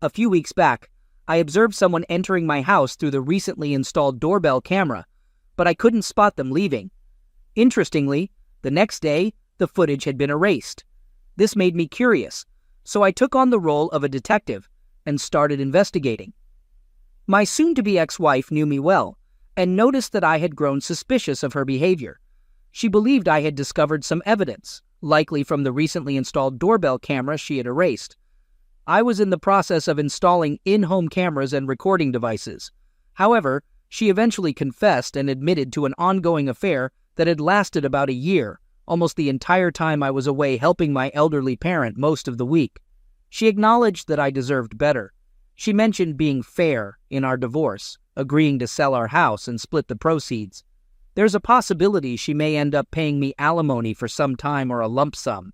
A few weeks back, I observed someone entering my house through the recently installed doorbell camera, but I couldn't spot them leaving. Interestingly, the next day, the footage had been erased. This made me curious, so I took on the role of a detective and started investigating. My soon-to-be ex-wife knew me well and noticed that I had grown suspicious of her behavior. She believed I had discovered some evidence, likely from the recently installed doorbell camera she had erased. I was in the process of installing in-home cameras and recording devices. However, she eventually confessed and admitted to an ongoing affair that had lasted about a year, almost the entire time I was away helping my elderly parent most of the week. She acknowledged that I deserved better. She mentioned being fair in our divorce, agreeing to sell our house and split the proceeds. There's a possibility she may end up paying me alimony for some time or a lump sum.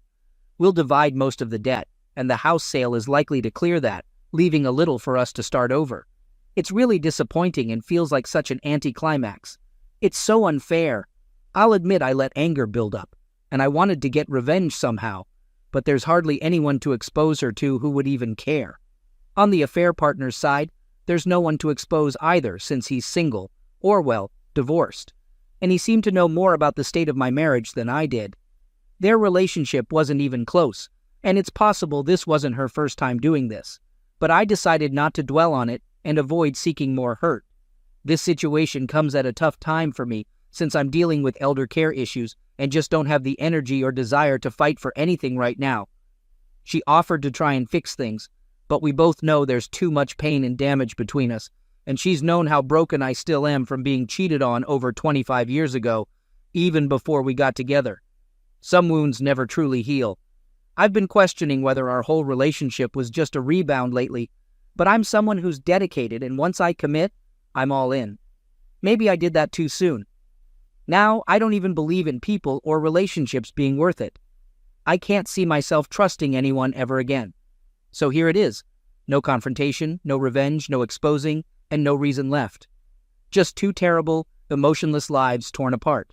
We'll divide most of the debt, and the house sale is likely to clear that, leaving a little for us to start over. It's really disappointing and feels like such an anticlimax. It's so unfair. I'll admit I let anger build up, and I wanted to get revenge somehow, but there's hardly anyone to expose her to who would even care. On the affair partner's side, there's no one to expose either since he's single, or well, divorced, and he seemed to know more about the state of my marriage than I did. Their relationship wasn't even close, and it's possible this wasn't her first time doing this, but I decided not to dwell on it and avoid seeking more hurt. This situation comes at a tough time for me since I'm dealing with elder care issues and just don't have the energy or desire to fight for anything right now. She offered to try and fix things, but we both know there's too much pain and damage between us, and she's known how broken I still am from being cheated on over 25 years ago, even before we got together. Some wounds never truly heal. I've been questioning whether our whole relationship was just a rebound lately, but I'm someone who's dedicated, and once I commit, I'm all in. Maybe I did that too soon. Now, I don't even believe in people or relationships being worth it. I can't see myself trusting anyone ever again. So here it is. No confrontation, no revenge, no exposing, and no reason left. Just two terrible, emotionless lives torn apart.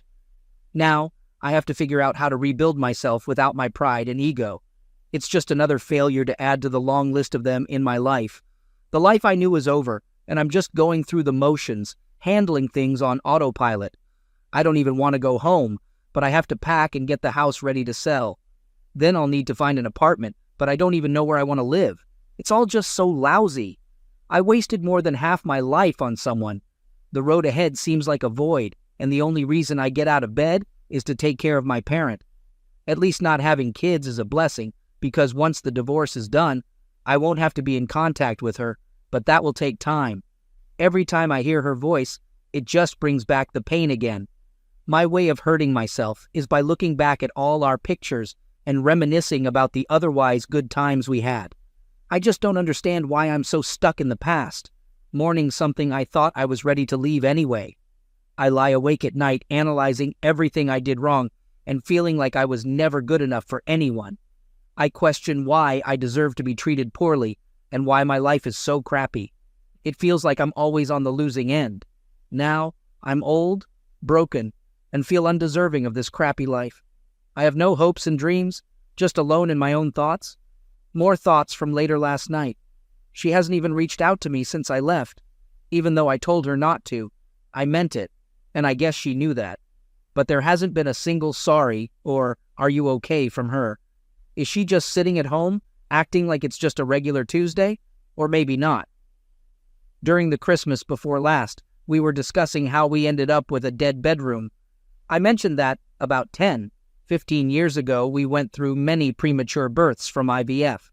Now, I have to figure out how to rebuild myself without my pride and ego. It's just another failure to add to the long list of them in my life. The life I knew was over, and I'm just going through the motions, handling things on autopilot. I don't even want to go home, but I have to pack and get the house ready to sell. Then I'll need to find an apartment, but I don't even know where I want to live. It's all just so lousy. I wasted more than half my life on someone. The road ahead seems like a void, and the only reason I get out of bed is to take care of my parent. At least not having kids is a blessing, because once the divorce is done, I won't have to be in contact with her, but that will take time. Every time I hear her voice, it just brings back the pain again. My way of hurting myself is by looking back at all our pictures and reminiscing about the otherwise good times we had. I just don't understand why I'm so stuck in the past, mourning something I thought I was ready to leave anyway. I lie awake at night analyzing everything I did wrong and feeling like I was never good enough for anyone. I question why I deserve to be treated poorly and why my life is so crappy. It feels like I'm always on the losing end. Now, I'm old, broken, and feel undeserving of this crappy life. I have no hopes and dreams, just alone in my own thoughts. More thoughts from later last night. She hasn't even reached out to me since I left. Even though I told her not to, I meant it, and I guess she knew that. But there hasn't been a single sorry or "are you okay" from her. Is she just sitting at home, acting like it's just a regular Tuesday? Or maybe not. During the Christmas before last, we were discussing how we ended up with a dead bedroom. I mentioned that about 15 years ago we went through many premature births from IVF.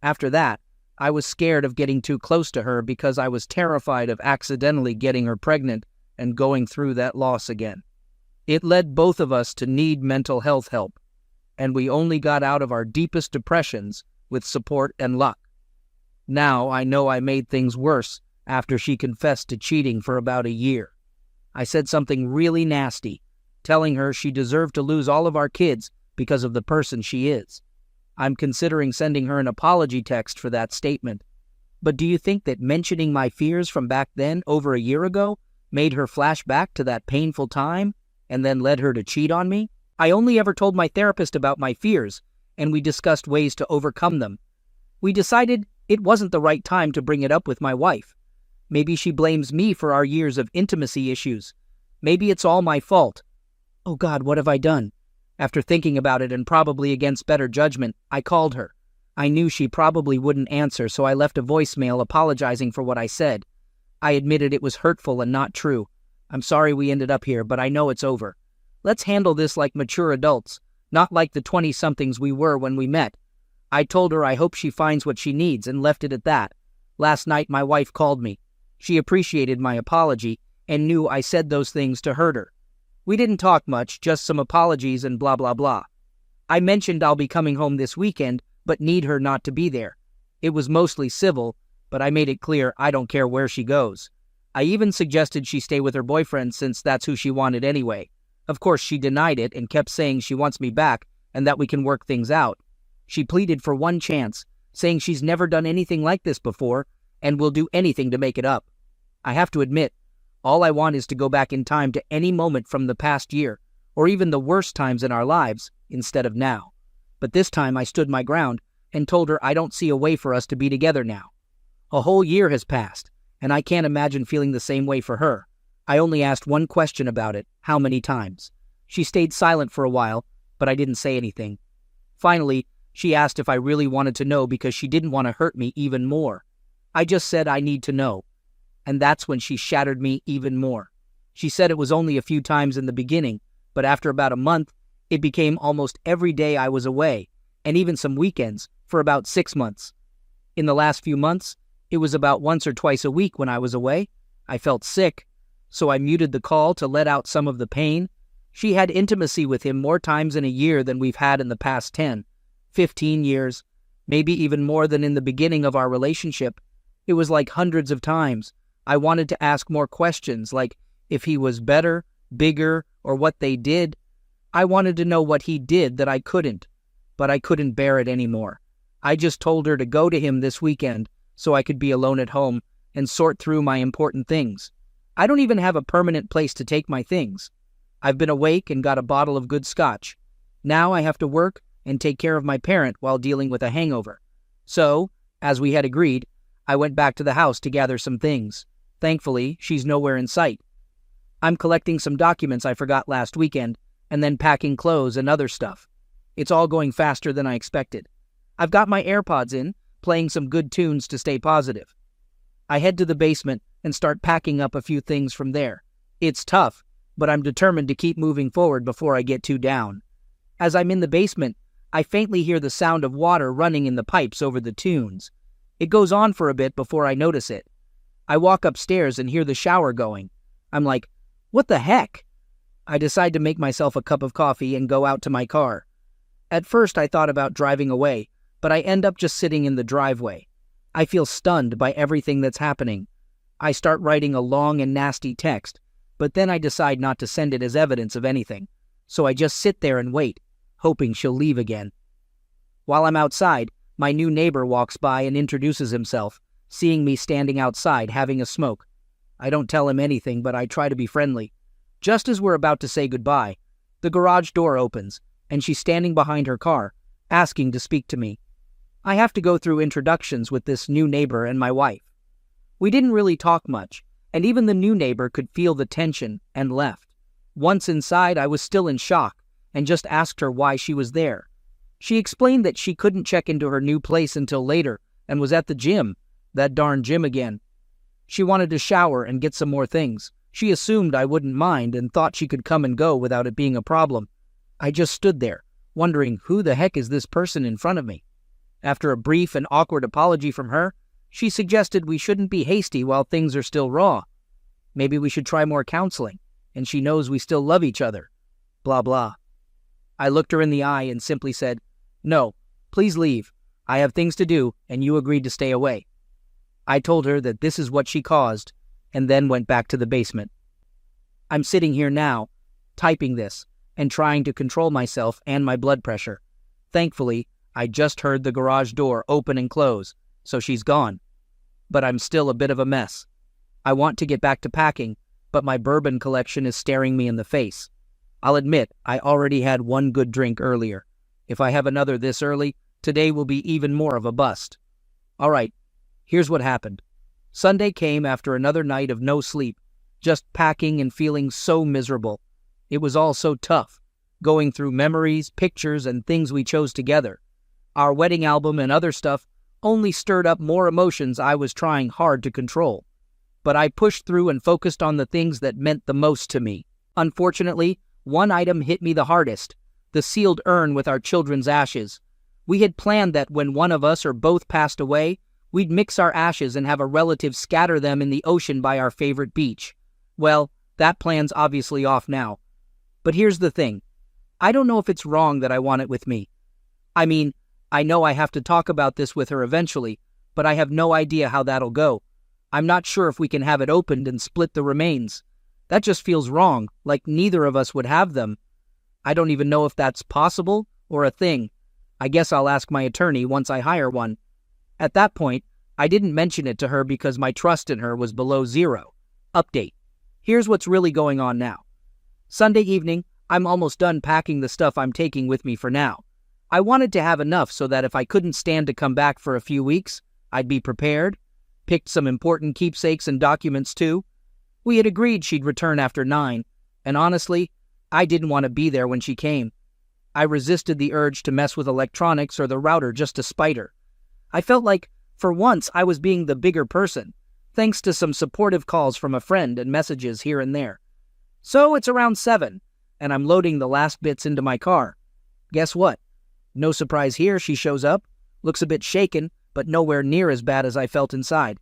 After that, I was scared of getting too close to her because I was terrified of accidentally getting her pregnant and going through that loss again. It led both of us to need mental health help, and we only got out of our deepest depressions with support and luck. Now I know I made things worse after she confessed to cheating for about a year. I said something really nasty, telling her she deserved to lose all of our kids because of the person she is. I'm considering sending her an apology text for that statement. But do you think that mentioning my fears from back then, over a year ago, made her flash back to that painful time and then led her to cheat on me? I only ever told my therapist about my fears, and we discussed ways to overcome them. We decided It wasn't the right time to bring it up with my wife. Maybe she blames me for our years of intimacy issues. Maybe it's all my fault. Oh God, what have I done? After thinking about it and probably against better judgment, I called her. I knew she probably wouldn't answer, so I left a voicemail apologizing for what I said. I admitted it was hurtful and not true. I'm sorry we ended up here, but I know it's over. Let's handle this like mature adults, not like the 20-somethings we were when we met. I told her I hope she finds what she needs and left it at that. Last night my wife called me. She appreciated my apology and knew I said those things to hurt her. We didn't talk much, just some apologies and blah blah blah. I mentioned I'll be coming home this weekend, but need her not to be there. It was mostly civil, but I made it clear I don't care where she goes. I even suggested she stay with her boyfriend since that's who she wanted anyway. Of course, she denied it and kept saying she wants me back and that we can work things out. She pleaded for one chance, saying she's never done anything like this before and will do anything to make it up. I have to admit, all I want is to go back in time to any moment from the past year, or even the worst times in our lives, instead of now. But this time I stood my ground and told her I don't see a way for us to be together now. A whole year has passed, and I can't imagine feeling the same way for her. I only asked one question about it, how many times. She stayed silent for a while, but I didn't say anything. Finally, she asked if I really wanted to know because she didn't want to hurt me even more. I just said I need to know. And that's when she shattered me even more. She said it was only a few times in the beginning, but after about a month, it became almost every day I was away, and even some weekends, for about 6 months. In the last few months, it was about once or twice a week when I was away. I felt sick, so I muted the call to let out some of the pain. She had intimacy with him more times in a year than we've had in the past 10, 15 years, maybe even more than in the beginning of our relationship. It was like hundreds of times. I wanted to ask more questions, like if he was better, bigger, or what they did. I wanted to know what he did that I couldn't, but I couldn't bear it anymore. I just told her to go to him this weekend so I could be alone at home and sort through my important things. I don't even have a permanent place to take my things. I've been awake and got a bottle of good scotch. Now I have to work and take care of my parent while dealing with a hangover. So, as we had agreed, I went back to the house to gather some things. Thankfully, she's nowhere in sight. I'm collecting some documents I forgot last weekend, and then packing clothes and other stuff. It's all going faster than I expected. I've got my AirPods in, playing some good tunes to stay positive. I head to the basement and start packing up a few things from there. It's tough, but I'm determined to keep moving forward before I get too down. As I'm in the basement, I faintly hear the sound of water running in the pipes over the tunes. It goes on for a bit before I notice it. I walk upstairs and hear the shower going. I'm like, what the heck? I decide to make myself a cup of coffee and go out to my car. At first I thought about driving away, but I end up just sitting in the driveway. I feel stunned by everything that's happening. I start writing a long and nasty text, but then I decide not to send it as evidence of anything. So I just sit there and wait, hoping she'll leave again. While I'm outside, my new neighbor walks by and introduces himself, seeing me standing outside having a smoke. I don't tell him anything, but I try to be friendly. Just as we're about to say goodbye, the garage door opens, and she's standing behind her car, asking to speak to me. I have to go through introductions with this new neighbor and my wife. We didn't really talk much, and even the new neighbor could feel the tension and left. Once inside, I was still in shock and just asked her why she was there. She explained that she couldn't check into her new place until later and was at the gym. That darn gym again. She wanted to shower and get some more things. She assumed I wouldn't mind and thought she could come and go without it being a problem. I just stood there, wondering who the heck is this person in front of me. After a brief and awkward apology from her, she suggested we shouldn't be hasty while things are still raw. Maybe we should try more counseling, and she knows we still love each other. Blah blah. I looked her in the eye and simply said, "No, please leave. I have things to do, and you agreed to stay away." I told her that this is what she caused, and then went back to the basement. I'm sitting here now, typing this, and trying to control myself and my blood pressure. Thankfully, I just heard the garage door open and close, so she's gone. But I'm still a bit of a mess. I want to get back to packing, but my bourbon collection is staring me in the face. I'll admit, I already had one good drink earlier. If I have another this early, today will be even more of a bust. All right, Here's what happened. Sunday came after another night of no sleep, just packing and feeling so miserable. It was all so tough, going through memories, pictures, and things we chose together. Our wedding album and other stuff only stirred up more emotions I was trying hard to control. But I pushed through and focused on the things that meant the most to me. Unfortunately, one item hit me the hardest: the sealed urn with our children's ashes. We had planned that when one of us or both passed away, we'd mix our ashes and have a relative scatter them in the ocean by our favorite beach. Well, that plan's obviously off now. But here's the thing. I don't know if it's wrong that I want it with me. I mean, I know I have to talk about this with her eventually, but I have no idea how that'll go. I'm not sure if we can have it opened and split the remains. That just feels wrong, like neither of us would have them. I don't even know if that's possible or a thing. I guess I'll ask my attorney once I hire one. At that point, I didn't mention it to her because my trust in her was below zero. Update. Here's what's really going on now. Sunday evening, I'm almost done packing the stuff I'm taking with me for now. I wanted to have enough so that if I couldn't stand to come back for a few weeks, I'd be prepared. Picked some important keepsakes and documents too. We had agreed she'd return after 9, and honestly, I didn't want to be there when she came. I resisted the urge to mess with electronics or the router just to spite her. I felt like, for once, I was being the bigger person, thanks to some supportive calls from a friend and messages here and there. So it's around 7, and I'm loading the last bits into my car. Guess what? No surprise here, she shows up, looks a bit shaken, but nowhere near as bad as I felt inside.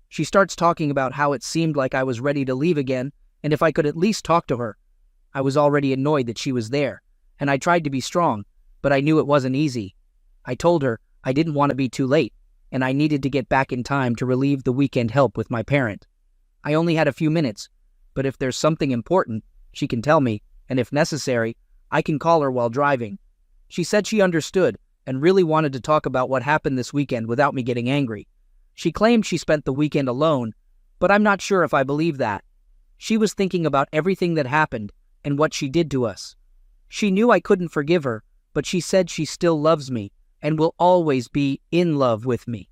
She starts talking about how it seemed like I was ready to leave again, and if I could at least talk to her. I was already annoyed that she was there, and I tried to be strong, but I knew it wasn't easy. I told her I didn't want to be too late, and I needed to get back in time to relieve the weekend help with my parent. I only had a few minutes, but if there's something important, she can tell me, and if necessary, I can call her while driving. She said she understood and really wanted to talk about what happened this weekend without me getting angry. She claimed she spent the weekend alone, but I'm not sure if I believe that. She was thinking about everything that happened and what she did to us. She knew I couldn't forgive her, but she said she still loves me and will always be in love with me.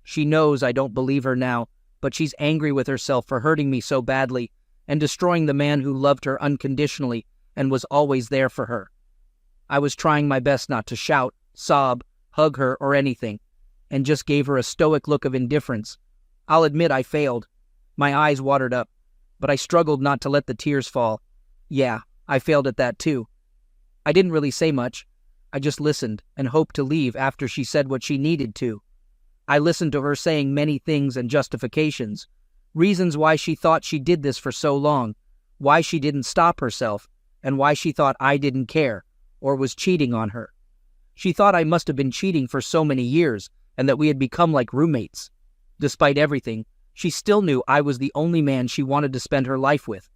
She knows I don't believe her now, but she's angry with herself for hurting me so badly and destroying the man who loved her unconditionally and was always there for her. I was trying my best not to shout, sob, hug her, or anything, and just gave her a stoic look of indifference. I'll admit I failed. My eyes watered up, but I struggled not to let the tears fall. Yeah, I failed at that too. I didn't really say much. I just listened and hoped to leave after she said what she needed to. I listened to her saying many things and justifications, reasons why she thought she did this for so long, why she didn't stop herself, and why she thought I didn't care or was cheating on her. She thought I must have been cheating for so many years and that we had become like roommates. Despite everything, she still knew I was the only man she wanted to spend her life with.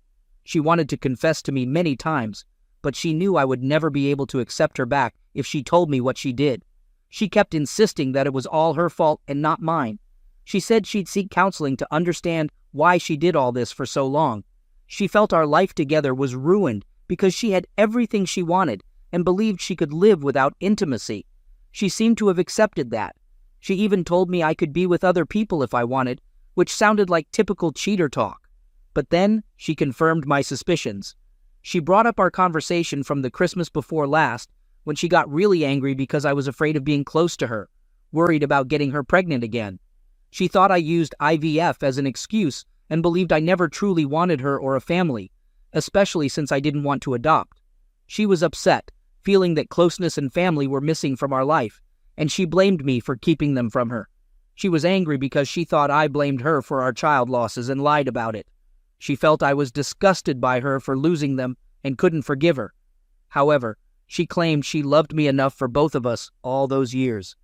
She wanted to confess to me many times, but she knew I would never be able to accept her back if she told me what she did. She kept insisting that it was all her fault and not mine. She said she'd seek counseling to understand why she did all this for so long. She felt our life together was ruined because she had everything she wanted and believed she could live without intimacy. She seemed to have accepted that. She even told me I could be with other people if I wanted, which sounded like typical cheater talk. But then she confirmed my suspicions. She brought up our conversation from the Christmas before last when she got really angry because I was afraid of being close to her, worried about getting her pregnant again. She thought I used IVF as an excuse and believed I never truly wanted her or a family, especially since I didn't want to adopt. She was upset, feeling that closeness and family were missing from our life, and she blamed me for keeping them from her. She was angry because she thought I blamed her for our child losses and lied about it. She felt I was disgusted by her for losing them and couldn't forgive her. However, she claimed she loved me enough for both of us all those years.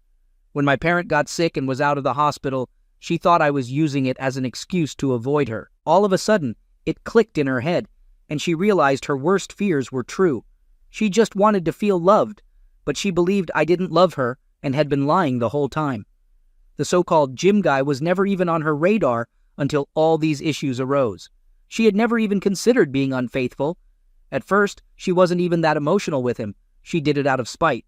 When my parent got sick and was out of the hospital, she thought I was using it as an excuse to avoid her. All of a sudden, it clicked in her head, and she realized her worst fears were true. She just wanted to feel loved, but she believed I didn't love her and had been lying the whole time. The so-called gym guy was never even on her radar until all these issues arose. She had never even considered being unfaithful. At first, she wasn't even that emotional with him. She did it out of spite.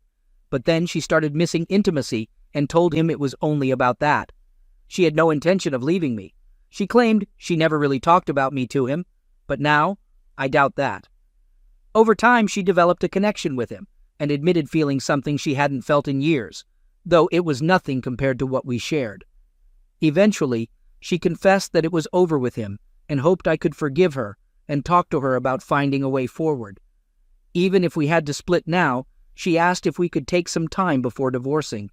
But then she started missing intimacy and told him it was only about that. She had no intention of leaving me. She claimed she never really talked about me to him, but now I doubt that. Over time, she developed a connection with him and admitted feeling something she hadn't felt in years, though it was nothing compared to what we shared. Eventually, she confessed that it was over with him and hoped I could forgive her and talk to her about finding a way forward. Even if we had to split now, she asked if we could take some time before divorcing.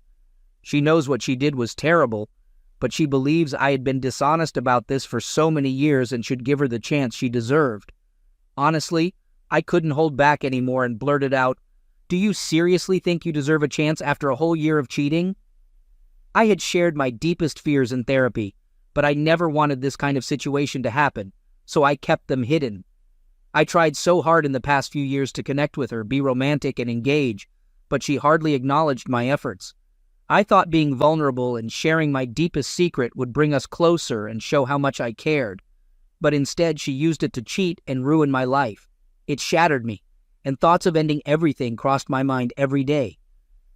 She knows what she did was terrible, but she believes I had been dishonest about this for so many years and should give her the chance she deserved. Honestly, I couldn't hold back anymore and blurted out, "Do you seriously think you deserve a chance after a whole year of cheating?" I had shared my deepest fears in therapy, but I never wanted this kind of situation to happen, so I kept them hidden. I tried so hard in the past few years to connect with her, be romantic, and engage, but she hardly acknowledged my efforts. I thought being vulnerable and sharing my deepest secret would bring us closer and show how much I cared, but instead she used it to cheat and ruin my life. It shattered me, and thoughts of ending everything crossed my mind every day.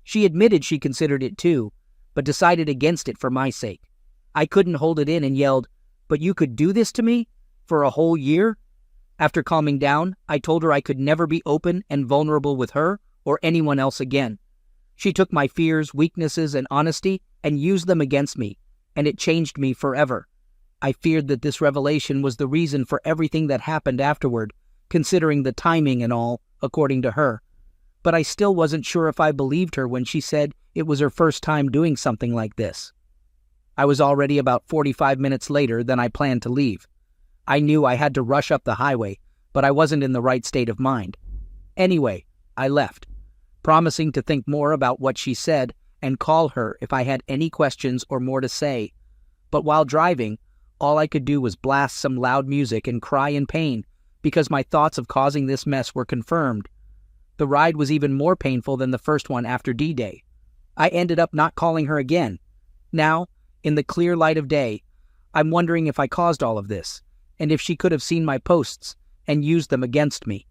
She admitted she considered it too, but decided against it for my sake. I couldn't hold it in and yelled, "But you could do this to me? For a whole year?" After calming down, I told her I could never be open and vulnerable with her or anyone else again. She took my fears, weaknesses, and honesty and used them against me, and it changed me forever. I feared that this revelation was the reason for everything that happened afterward, considering the timing and all, according to her. But I still wasn't sure if I believed her when she said it was her first time doing something like this. I was already about 45 minutes later than I planned to leave. I knew I had to rush up the highway, but I wasn't in the right state of mind. Anyway, I left, promising to think more about what she said and call her if I had any questions or more to say. But while driving, all I could do was blast some loud music and cry in pain because my thoughts of causing this mess were confirmed. The ride was even more painful than the first one after D-Day. I ended up not calling her again. Now, in the clear light of day, I'm wondering if I caused all of this, and if she could have seen my posts and used them against me.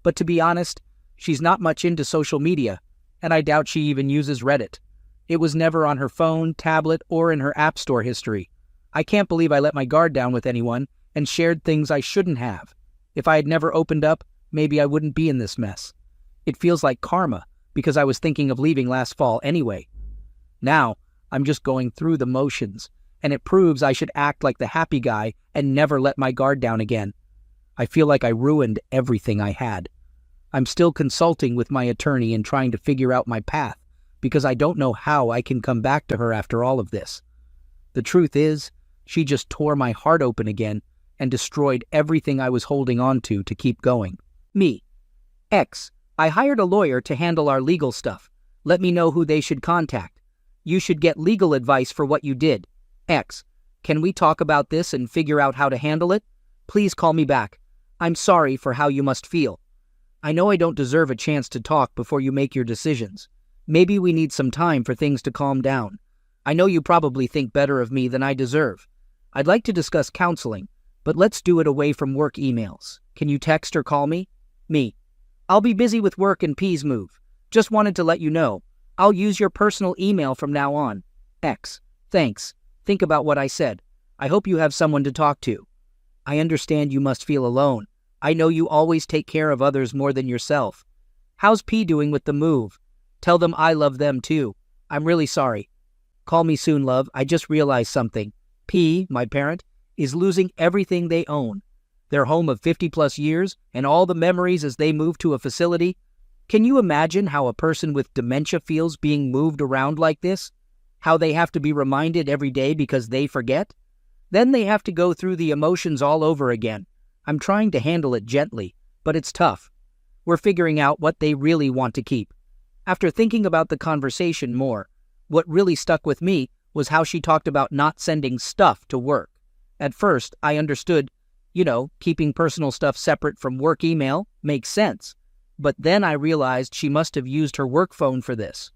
But to be honest, she's not much into social media, and I doubt she even uses Reddit. It was never on her phone, tablet, or in her App Store history. I can't believe I let my guard down with anyone and shared things I shouldn't have. If I had never opened up, maybe I wouldn't be in this mess. It feels like karma, because I was thinking of leaving last fall anyway. Now, I'm just going through the motions, and it proves I should act like the happy guy and never let my guard down again. I feel like I ruined everything I had. I'm still consulting with my attorney and trying to figure out my path, because I don't know how I can come back to her after all of this. The truth is, she just tore my heart open again and destroyed everything I was holding on to keep going. Me. X. I hired a lawyer to handle our legal stuff. Let me know who they should contact. You should get legal advice for what you did. X. Can we talk about this and figure out how to handle it? Please call me back. I'm sorry for how you must feel. I know I don't deserve a chance to talk before you make your decisions. Maybe we need some time for things to calm down. I know you probably think better of me than I deserve. I'd like to discuss counseling, but let's do it away from work emails. Can you text or call me? Me. I'll be busy with work and P's move. Just wanted to let you know. I'll use your personal email from now on. X. Thanks. Think about what I said. I hope you have someone to talk to. I understand you must feel alone. I know you always take care of others more than yourself. How's P doing with the move? Tell them I love them too. I'm really sorry. Call me soon, love. I just realized something. P, my parent, is losing everything they own. Their home of 50-plus years and all the memories as they move to a facility. Can you imagine how a person with dementia feels being moved around like this? How they have to be reminded every day because they forget? Then they have to go through the emotions all over again. I'm trying to handle it gently, but it's tough. We're figuring out what they really want to keep. After thinking about the conversation more, what really stuck with me was how she talked about not sending stuff to work. At first, I understood, keeping personal stuff separate from work email makes sense. But then I realized she must have used her work phone for this.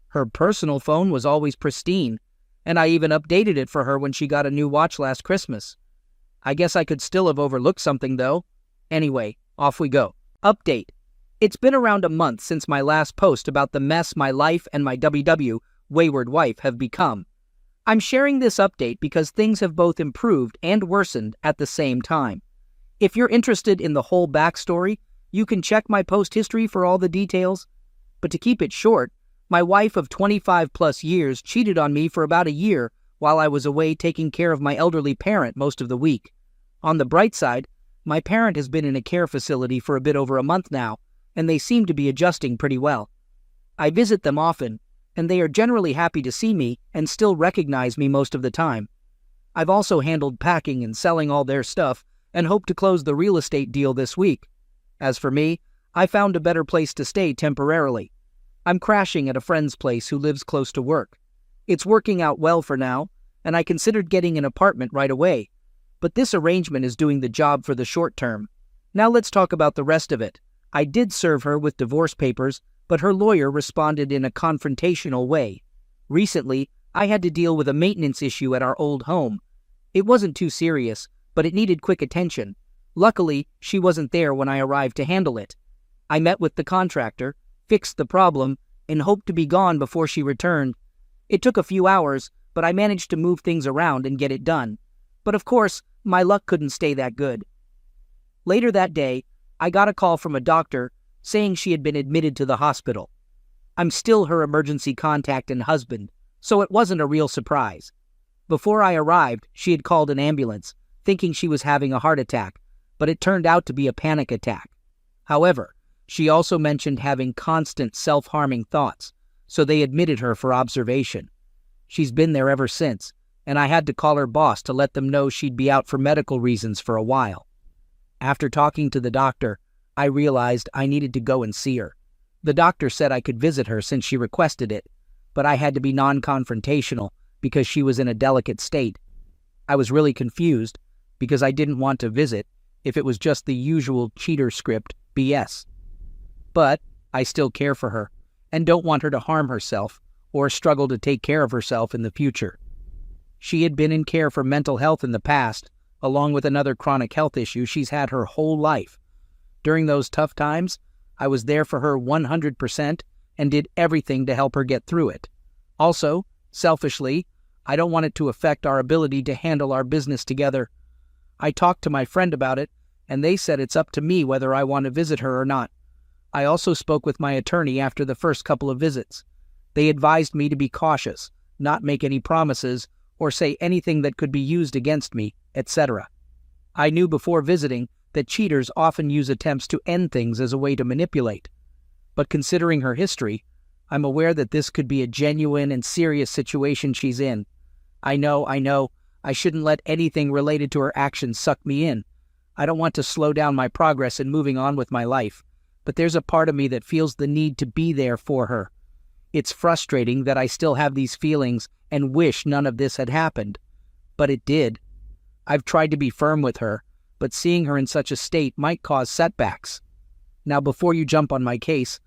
Her personal phone was always pristine, and I even updated it for her when she got a new watch last Christmas. I guess I could still have overlooked something, though. Anyway, off we go. Update. It's been around a month since my last post about the mess my life and my WW wayward wife have become. I'm sharing this update because things have both improved and worsened at the same time. If you're interested in the whole backstory, you can check my post history for all the details. But to keep it short, my wife of 25 plus years cheated on me for about a year while I was away taking care of my elderly parent most of the week. On the bright side, my parent has been in a care facility for a bit over a month now, and they seem to be adjusting pretty well. I visit them often, and they are generally happy to see me and still recognize me most of the time. I've also handled packing and selling all their stuff and hope to close the real estate deal this week. As for me, I found a better place to stay temporarily. I'm crashing at a friend's place who lives close to work. It's working out well for now, and I considered getting an apartment right away. But this arrangement is doing the job for the short term. Now let's talk about the rest of it. I did serve her with divorce papers, but her lawyer responded in a confrontational way. Recently, I had to deal with a maintenance issue at our old home. It wasn't too serious, but it needed quick attention. Luckily, she wasn't there when I arrived to handle it. I met with the contractor, fixed the problem, and hoped to be gone before she returned. It took a few hours, but I managed to move things around and get it done. But of course, my luck couldn't stay that good. Later that day, I got a call from a doctor saying she had been admitted to the hospital. I'm still her emergency contact and husband, so it wasn't a real surprise. Before I arrived, she had called an ambulance, thinking she was having a heart attack, but it turned out to be a panic attack. However, she also mentioned having constant self-harming thoughts, so they admitted her for observation. She's been there ever since, and I had to call her boss to let them know she'd be out for medical reasons for a while. After talking to the doctor, I realized I needed to go and see her. The doctor said I could visit her since she requested it, but I had to be non-confrontational because she was in a delicate state. I was really confused because I didn't want to visit if it was just the usual cheater script BS. But I still care for her and don't want her to harm herself or struggle to take care of herself in the future. She had been in care for mental health in the past, along with another chronic health issue she's had her whole life. During those tough times, I was there for her 100% and did everything to help her get through it. Also, selfishly, I don't want it to affect our ability to handle our business together. I talked to my friend about it, and they said it's up to me whether I want to visit her or not. I also spoke with my attorney after the first couple of visits. They advised me to be cautious, not make any promises, or say anything that could be used against me, etc. I knew before visiting that cheaters often use attempts to end things as a way to manipulate. But considering her history, I'm aware that this could be a genuine and serious situation she's in. I know, I shouldn't let anything related to her actions suck me in. I don't want to slow down my progress in moving on with my life, but there's a part of me that feels the need to be there for her. It's frustrating that I still have these feelings and wish none of this had happened, but it did. I've tried to be firm with her, but seeing her in such a state might cause setbacks. Now, before you jump on my case,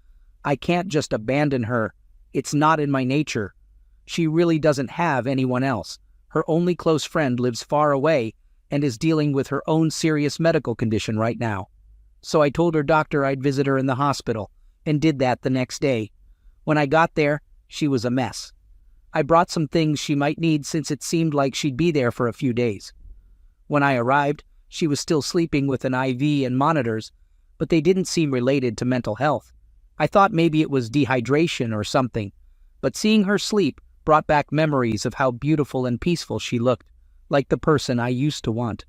I can't just abandon her. It's not in my nature. She really doesn't have anyone else. Her only close friend lives far away and is dealing with her own serious medical condition right now. So I told her doctor I'd visit her in the hospital, and did that the next day. When I got there, she was a mess. I brought some things she might need since it seemed like she'd be there for a few days. When I arrived, she was still sleeping with an IV and monitors, but they didn't seem related to mental health. I thought maybe it was dehydration or something, but seeing her sleep brought back memories of how beautiful and peaceful she looked, like the person I used to want.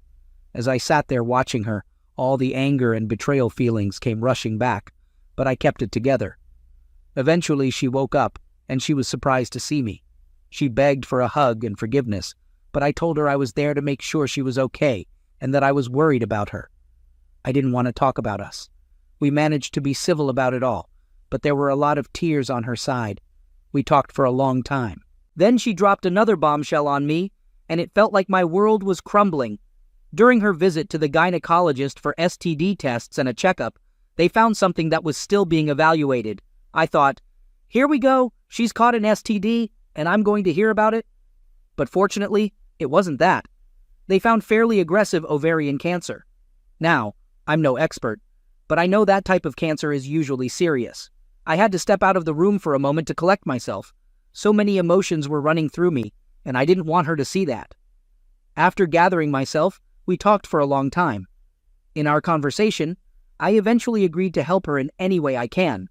As I sat there watching her, all the anger and betrayal feelings came rushing back, but I kept it together. Eventually she woke up, and she was surprised to see me. She begged for a hug and forgiveness, but I told her I was there to make sure she was okay, and that I was worried about her. I didn't want to talk about us. We managed to be civil about it all, but there were a lot of tears on her side. We talked for a long time. Then she dropped another bombshell on me, and it felt like my world was crumbling. During her visit to the gynecologist for STD tests and a checkup, they found something that was still being evaluated. I thought, here we go, she's caught an STD, and I'm going to hear about it. But fortunately, it wasn't that. They found fairly aggressive ovarian cancer. Now, I'm no expert, but I know that type of cancer is usually serious. I had to step out of the room for a moment to collect myself. So many emotions were running through me, and I didn't want her to see that. After gathering myself, we talked for a long time. In our conversation, I eventually agreed to help her in any way I can.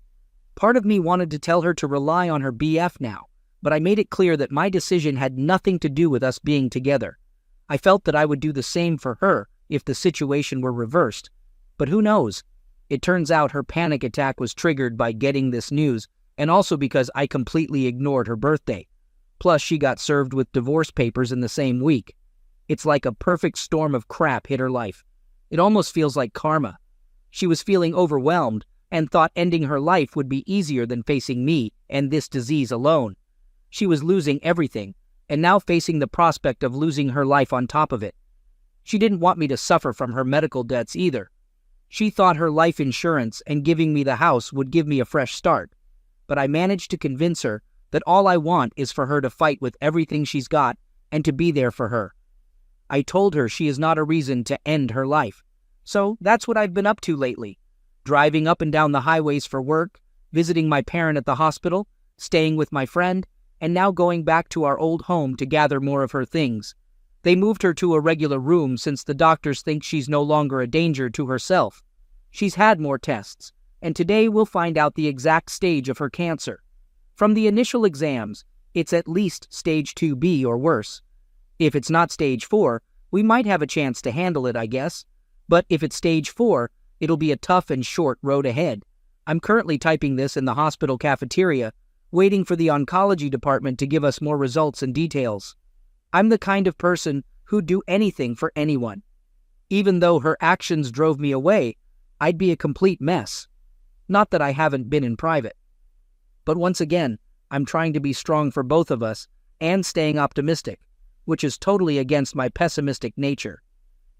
Part of me wanted to tell her to rely on her BF now, but I made it clear that my decision had nothing to do with us being together. I felt that I would do the same for her if the situation were reversed. But who knows? It turns out her panic attack was triggered by getting this news, and also because I completely ignored her birthday. Plus, she got served with divorce papers in the same week. It's like a perfect storm of crap hit her life. It almost feels like karma. She was feeling overwhelmed and thought ending her life would be easier than facing me and this disease alone. She was losing everything, and now facing the prospect of losing her life on top of it. She didn't want me to suffer from her medical debts either. She thought her life insurance and giving me the house would give me a fresh start. But I managed to convince her that all I want is for her to fight with everything she's got and to be there for her. I told her she is not a reason to end her life. So that's what I've been up to lately. Driving up and down the highways for work, visiting my parent at the hospital, staying with my friend, and now going back to our old home to gather more of her things. They moved her to a regular room since the doctors think she's no longer a danger to herself. She's had more tests, and today we'll find out the exact stage of her cancer. From the initial exams, it's at least stage 2B or worse. If it's not stage 4, we might have a chance to handle it, I guess. But if it's stage 4, it'll be a tough and short road ahead. I'm currently typing this in the hospital cafeteria, waiting for the oncology department to give us more results and details. I'm the kind of person who'd do anything for anyone. Even though her actions drove me away, I'd be a complete mess. Not that I haven't been in private. But once again, I'm trying to be strong for both of us and staying optimistic, which is totally against my pessimistic nature.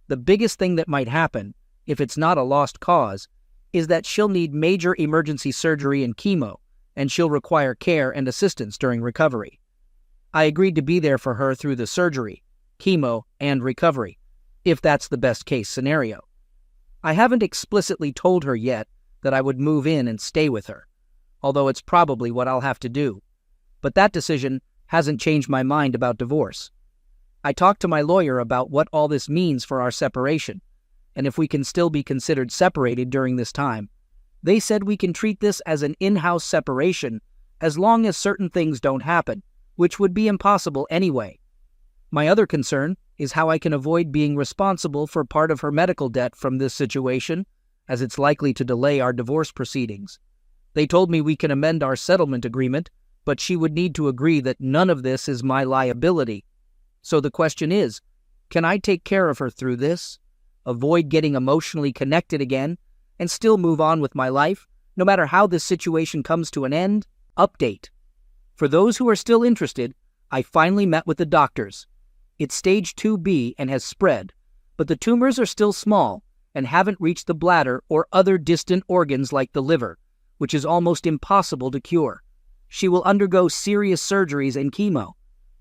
The biggest thing that might happen, if it's not a lost cause, is that she'll need major emergency surgery and chemo, and she'll require care and assistance during recovery. I agreed to be there for her through the surgery, chemo, and recovery, if that's the best case scenario. I haven't explicitly told her yet that I would move in and stay with her, although it's probably what I'll have to do. But that decision hasn't changed my mind about divorce. I talked to my lawyer about what all this means for our separation, and if we can still be considered separated during this time. They said we can treat this as an in-house separation as long as certain things don't happen, which would be impossible anyway. My other concern is how I can avoid being responsible for part of her medical debt from this situation, as it's likely to delay our divorce proceedings. They told me we can amend our settlement agreement, but she would need to agree that none of this is my liability. So the question is, can I take care of her through this, avoid getting emotionally connected again, and still move on with my life, no matter how this situation comes to an end? Update. For those who are still interested, I finally met with the doctors. It's stage 2B and has spread, but the tumors are still small and haven't reached the bladder or other distant organs like the liver, which is almost impossible to cure. She will undergo serious surgeries and chemo.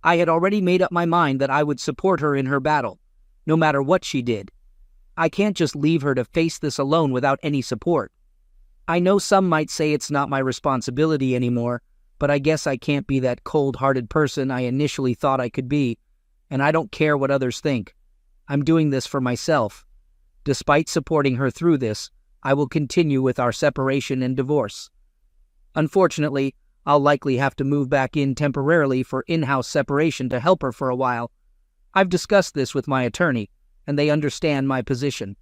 I had already made up my mind that I would support her in her battle, no matter what she did. I can't just leave her to face this alone without any support. I know some might say it's not my responsibility anymore, but I guess I can't be that cold-hearted person I initially thought I could be, and I don't care what others think. I'm doing this for myself. Despite supporting her through this, I will continue with our separation and divorce. Unfortunately, I'll likely have to move back in temporarily for in-house separation to help her for a while. I've discussed this with my attorney, and they understand my position.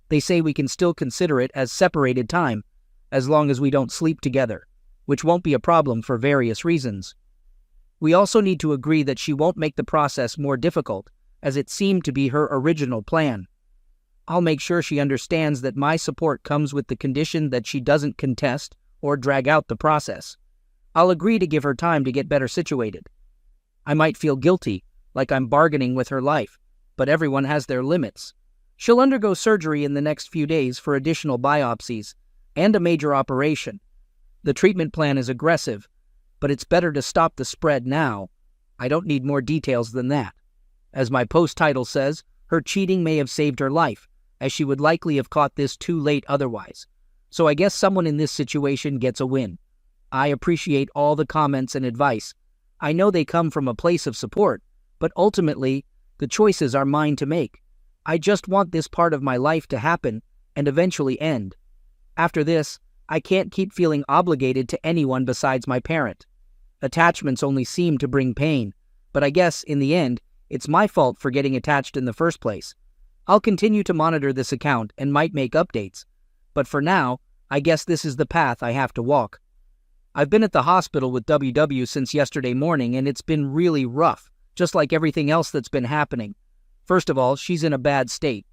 They say we can still consider it as separated time, as long as we don't sleep together, which won't be a problem for various reasons. We also need to agree that she won't make the process more difficult, as it seemed to be her original plan. I'll make sure she understands that my support comes with the condition that she doesn't contest or drag out the process. I'll agree to give her time to get better situated. I might feel guilty, like I'm bargaining with her life, but everyone has their limits. She'll undergo surgery in the next few days for additional biopsies and a major operation. The treatment plan is aggressive, but it's better to stop the spread now. I don't need more details than that. As my post title says, her cheating may have saved her life, as she would likely have caught this too late otherwise. So I guess someone in this situation gets a win. I appreciate all the comments and advice. I know they come from a place of support, But ultimately, the choices are mine to make. I just want this part of my life to happen and eventually end. After this, I can't keep feeling obligated to anyone besides my parent. Attachments only seem to bring pain, but I guess, in the end, it's my fault for getting attached in the first place. I'll continue to monitor this account and might make updates, but for now, I guess this is the path I have to walk. I've been at the hospital with WW since yesterday morning, and it's been really rough, just like everything else that's been happening. First of all, she's in a bad state.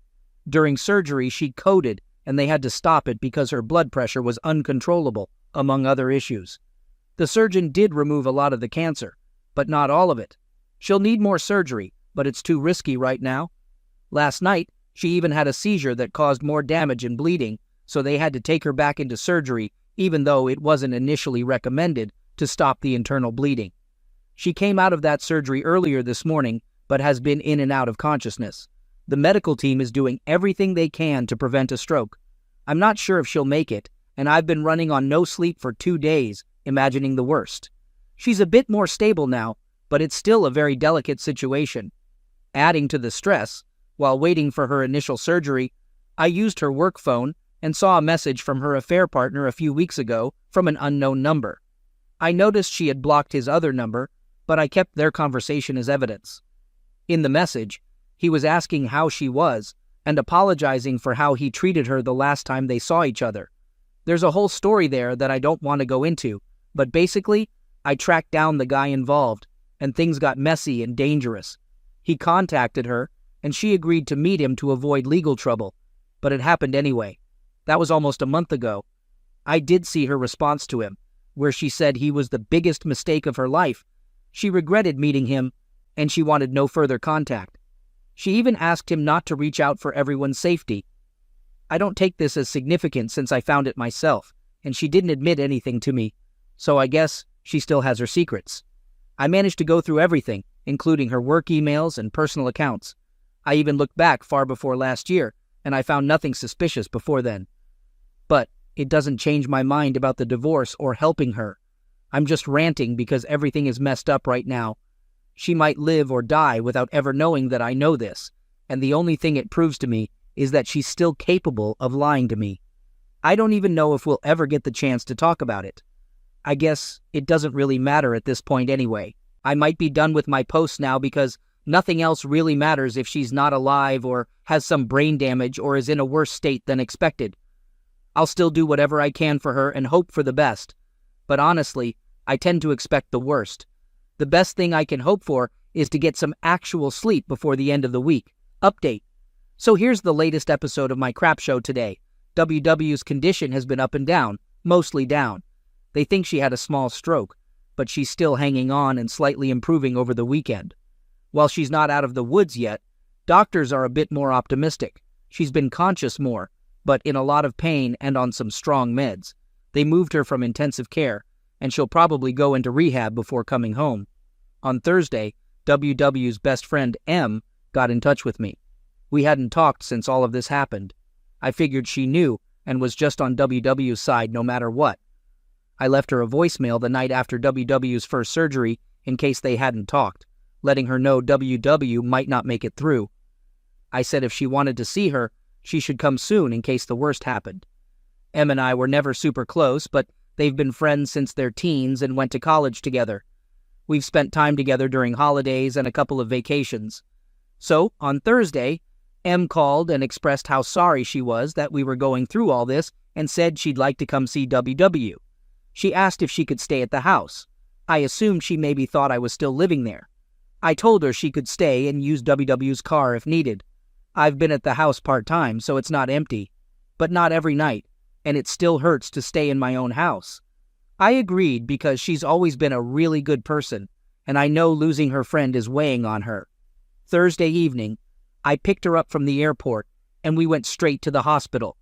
During surgery, she coded, and they had to stop it because her blood pressure was uncontrollable, among other issues. The surgeon did remove a lot of the cancer, but not all of it. She'll need more surgery, but it's too risky right now. Last night, she even had a seizure that caused more damage and bleeding, so they had to take her back into surgery, even though it wasn't initially recommended, to stop the internal bleeding. She came out of that surgery earlier this morning, but has been in and out of consciousness. The medical team is doing everything they can to prevent a stroke. I'm not sure if she'll make it, and I've been running on no sleep for 2 days, imagining the worst. She's a bit more stable now, but it's still a very delicate situation. Adding to the stress, while waiting for her initial surgery, I used her work phone and saw a message from her affair partner a few weeks ago from an unknown number. I noticed she had blocked his other number, but I kept their conversation as evidence. In the message, he was asking how she was and apologizing for how he treated her the last time they saw each other. There's a whole story there that I don't want to go into, but basically, I tracked down the guy involved, and things got messy and dangerous. He contacted her, and she agreed to meet him to avoid legal trouble, but it happened anyway. That was almost a month ago. I did see her response to him, where she said he was the biggest mistake of her life. She regretted meeting him, and she wanted no further contact. She even asked him not to reach out for everyone's safety. I don't take this as significant since I found it myself, and she didn't admit anything to me, so I guess she still has her secrets. I managed to go through everything, including her work emails and personal accounts. I even looked back far before last year, and I found nothing suspicious before then. But it doesn't change my mind about the divorce or helping her. I'm just ranting because everything is messed up right now. She might live or die without ever knowing that I know this, and the only thing it proves to me is that she's still capable of lying to me. I don't even know if we'll ever get the chance to talk about it. I guess it doesn't really matter at this point anyway. I might be done with my posts now because nothing else really matters if she's not alive or has some brain damage or is in a worse state than expected. I'll still do whatever I can for her and hope for the best. But honestly, I tend to expect the worst. The best thing I can hope for is to get some actual sleep before the end of the week. Update. So here's the latest episode of my crap show today. WW's condition has been up and down, mostly down. They think she had a small stroke, but she's still hanging on and slightly improving over the weekend. While she's not out of the woods yet, doctors are a bit more optimistic. She's been conscious more, but in a lot of pain and on some strong meds. They moved her from intensive care, and she'll probably go into rehab before coming home. On Thursday, WW's best friend, M, got in touch with me. We hadn't talked since all of this happened. I figured she knew and was just on WW's side no matter what. I left her a voicemail the night after WW's first surgery in case they hadn't talked, letting her know WW might not make it through. I said if she wanted to see her, she should come soon in case the worst happened. Em and I were never super close, but they've been friends since their teens and went to college together. We've spent time together during holidays and a couple of vacations. So, on Thursday, Em called and expressed how sorry she was that we were going through all this and said she'd like to come see WW. She asked if she could stay at the house. I assumed she maybe thought I was still living there. I told her she could stay and use WW's car if needed. I've been at the house part-time, so it's not empty, but not every night, and it still hurts to stay in my own house. I agreed because she's always been a really good person, and I know losing her friend is weighing on her. Thursday evening, I picked her up from the airport, and we went straight to the hospital.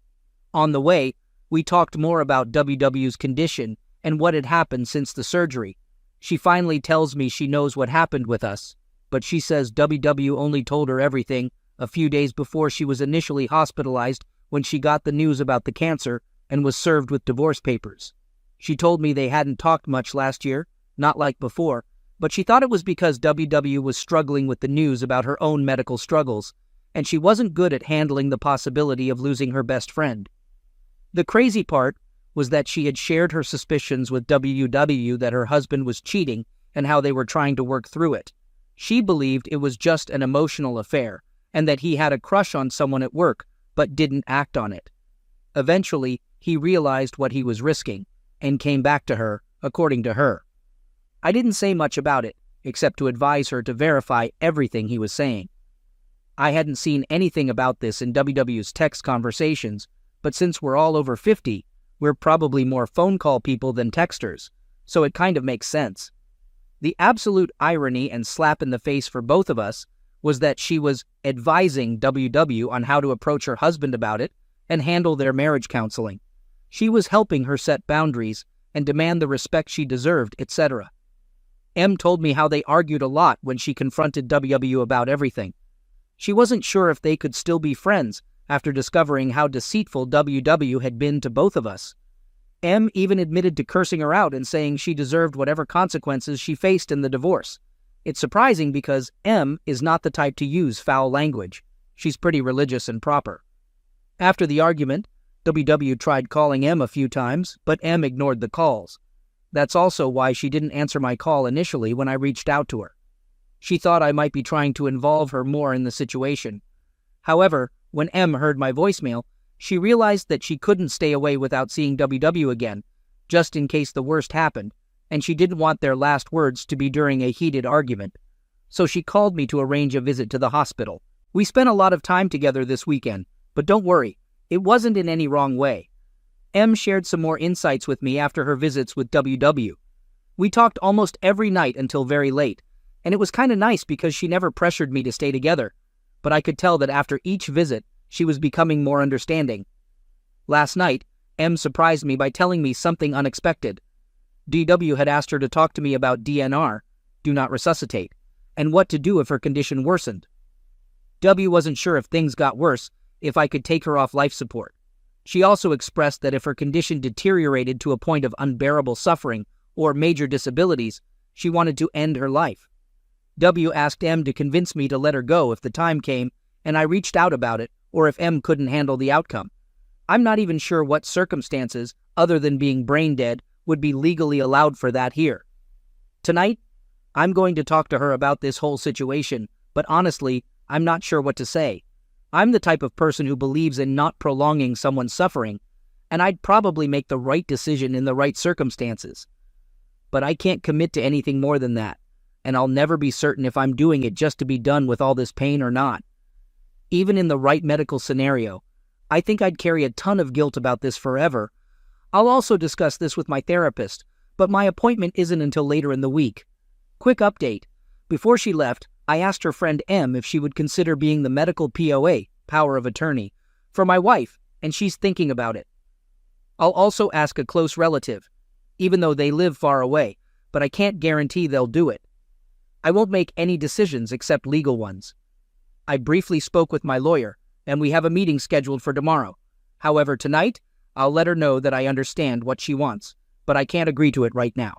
On the way, we talked more about WW's condition and what had happened since the surgery. She finally tells me she knows what happened with us, but she says WW only told her everything a few days before she was initially hospitalized when she got the news about the cancer and was served with divorce papers. She told me they hadn't talked much last year, not like before, but she thought it was because WW was struggling with the news about her own medical struggles, and she wasn't good at handling the possibility of losing her best friend. The crazy part was that she had shared her suspicions with WW that her husband was cheating and how they were trying to work through it. She believed it was just an emotional affair and that he had a crush on someone at work but didn't act on it. Eventually, he realized what he was risking and came back to her, according to her. I didn't say much about it, except to advise her to verify everything he was saying. I hadn't seen anything about this in WW's text conversations, but since we're all over 50, we're probably more phone call people than texters, so it kind of makes sense. The absolute irony and slap in the face for both of us was that she was advising WW on how to approach her husband about it and handle their marriage counseling. She was helping her set boundaries and demand the respect she deserved, etc. M told me how they argued a lot when she confronted WW about everything. She wasn't sure if they could still be friends after discovering how deceitful WW had been to both of us. M even admitted to cursing her out and saying she deserved whatever consequences she faced in the divorce. It's surprising because M is not the type to use foul language. She's pretty religious and proper. After the argument, WW tried calling M a few times, but M ignored the calls. That's also why she didn't answer my call initially when I reached out to her. She thought I might be trying to involve her more in the situation. However, when M heard my voicemail, she realized that she couldn't stay away without seeing WW again, just in case the worst happened, and she didn't want their last words to be during a heated argument. So she called me to arrange a visit to the hospital. We spent a lot of time together this weekend, but don't worry, it wasn't in any wrong way. M shared some more insights with me after her visits with WW. We talked almost every night until very late, and it was kind of nice because she never pressured me to stay together, but I could tell that after each visit, she was becoming more understanding. Last night, M surprised me by telling me something unexpected. DW had asked her to talk to me about DNR, do not resuscitate, and what to do if her condition worsened. W wasn't sure if things got worse, if I could take her off life support. She also expressed that if her condition deteriorated to a point of unbearable suffering or major disabilities, she wanted to end her life. W asked M to convince me to let her go if the time came, and I reached out about it, or if M couldn't handle the outcome. I'm not even sure what circumstances, other than being brain dead, would be legally allowed for that here. Tonight, I'm going to talk to her about this whole situation, but honestly, I'm not sure what to say. I'm the type of person who believes in not prolonging someone's suffering, and I'd probably make the right decision in the right circumstances. But I can't commit to anything more than that, and I'll never be certain if I'm doing it just to be done with all this pain or not. Even in the right medical scenario, I think I'd carry a ton of guilt about this forever. I'll also discuss this with my therapist, but my appointment isn't until later in the week. Quick update. Before she left, I asked her friend M if she would consider being the medical POA, power of attorney, for my wife, and she's thinking about it. I'll also ask a close relative, even though they live far away, but I can't guarantee they'll do it. I won't make any decisions except legal ones. I briefly spoke with my lawyer, and we have a meeting scheduled for tomorrow. However, tonight, I'll let her know that I understand what she wants, but I can't agree to it right now.